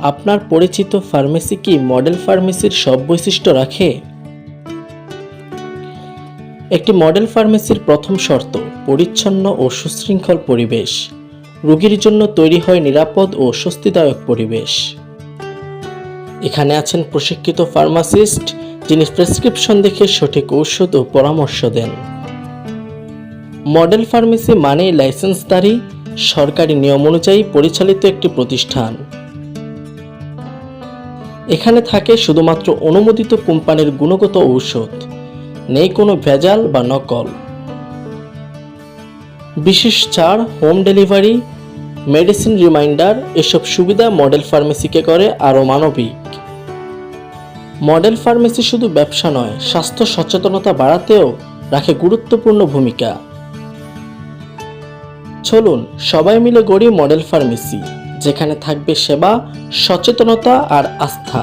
আপনার পরিচিত ফার্মেসি কি মডেল ফার্মেসির সব বৈশিষ্ট্য রাখে? একটি মডেল ফার্মেসির প্রথম শর্ত পরিচ্ছন্ন ও সুশৃঙ্খল পরিবেশ। রোগীর জন্য তৈরি হয় নিরাপদ ও স্বস্তিদায়ক পরিবেশ। এখানে আছেন প্রশিক্ষিত ফার্মাসিস্ট, যিনি প্রেসক্রিপশন দেখে সঠিক ঔষধ ও পরামর্শ দেন। মডেল ফার্মেসি মানেই লাইসেন্সধারী, সরকারি নিয়ম অনুযায়ী পরিচালিত একটি প্রতিষ্ঠান। এখানে থাকে শুধুমাত্র অনুমোদিত কোম্পানির গুণগত ঔষধ, নেই কোনো ভেজাল বা নকল। বিশেষ ছাড়, হোম ডেলিভারি, মেডিসিন রিমাইন্ডার এসব সুবিধা মডেল ফার্মেসিকে করে আরও মানবিক। মডেল ফার্মেসি শুধু ব্যবসা নয়, স্বাস্থ্য সচেতনতা বাড়াতেও রাখে গুরুত্বপূর্ণ ভূমিকা। চলুন সবাই মিলে গড়ি মডেল ফার্মেসি, যেখানে থাকবে সেবা, সচেতনতা আর আস্থা।